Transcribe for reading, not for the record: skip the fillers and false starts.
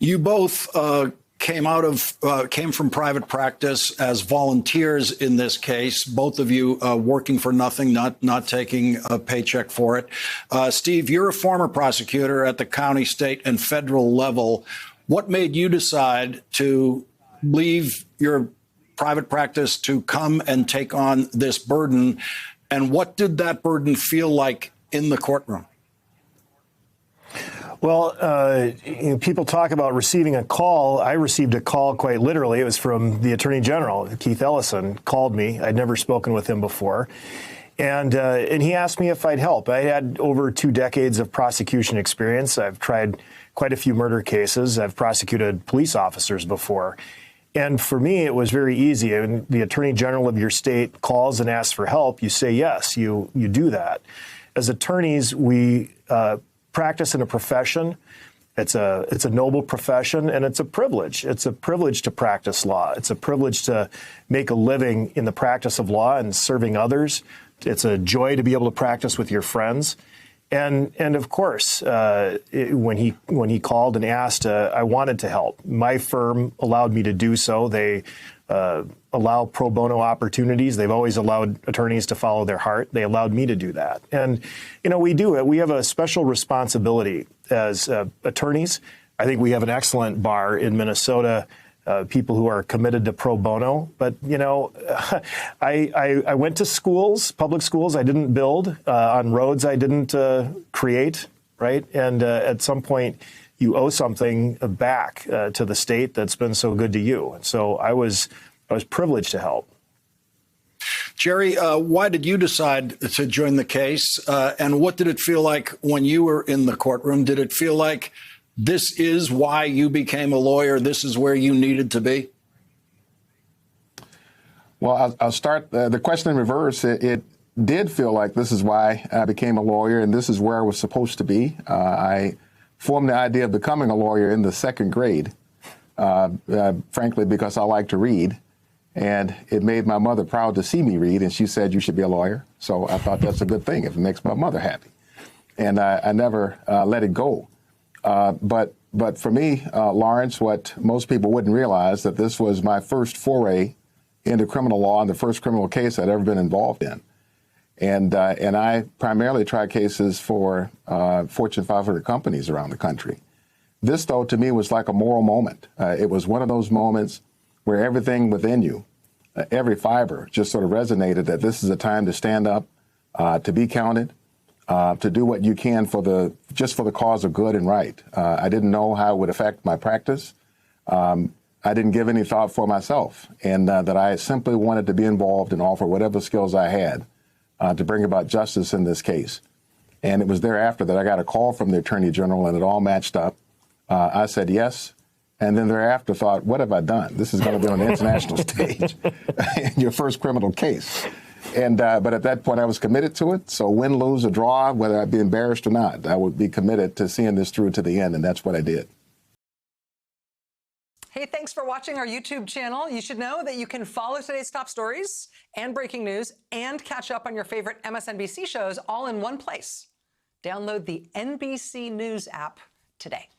You both came from private practice as volunteers in this case. Both of you working for nothing, not taking a paycheck for it. Steve, you're a former prosecutor at the county, state, and federal level. What made you decide to leave your private practice to come and take on this burden? And what did that burden feel like in the courtroom? Well, people talk about receiving a call. I received a call quite literally. It was from the Attorney General, Keith Ellison, called me. I'd never spoken with him before. And he asked me if I'd help. I had over 2 decades of prosecution experience. I've tried quite a few murder cases. I've prosecuted police officers before. And for me, it was very easy. When the Attorney General of your state calls and asks for help, you say yes, you do that. As attorneys, we practice in a profession. It's a noble profession, and it's a privilege. It's a privilege to practice law. It's a privilege to make a living in the practice of law and serving others. It's a joy to be able to practice with your friends. And of course, when he called and asked, I wanted to help. My firm allowed me to do so. They allow pro bono opportunities. They've always allowed attorneys to follow their heart. They allowed me to do that. And, we do it. We have a special responsibility as attorneys. I think we have an excellent bar in Minnesota, people who are committed to pro bono. But, I went to schools, public schools. I didn't build on roads. I didn't create. Right. And at some point, you owe something back to the state that's been so good to you. And so I was privileged to help. Jerry, why did you decide to join the case? And what did it feel like when you were in the courtroom? Did it feel like this is why you became a lawyer? This is where you needed to be? Well, I'll start the question in reverse. It did feel like this is why I became a lawyer, and this is where I was supposed to be. I formed the idea of becoming a lawyer in the 2nd grade, frankly, because I like to read. And it made my mother proud to see me read, and she said, you should be a lawyer. So I thought that's a good thing if it makes my mother happy. And I never let it go. But for me, Lawrence, what most people wouldn't realize, that this was my first foray into criminal law and the first criminal case I'd ever been involved in. And I primarily try cases for Fortune 500 companies around the country. This, though, to me was like a moral moment. It was one of those moments where everything within you, every fiber, just sort of resonated that this is a time to stand up, to be counted, to do what you can just for the cause of good and right. I didn't know how it would affect my practice. I didn't give any thought for myself, and that I simply wanted to be involved and offer whatever skills I had to bring about justice in this case. And it was thereafter that I got a call from the Attorney General, and it all matched up. I said yes. And then thereafter thought, what have I done? This is going to be on the international stage in your first criminal case. And but at that point, I was committed to it. So win, lose, or draw, whether I'd be embarrassed or not, I would be committed to seeing this through to the end. And that's what I did. Hey, thanks for watching our YouTube channel. You should know that you can follow today's top stories and breaking news and catch up on your favorite MSNBC shows all in one place. Download the NBC News app today.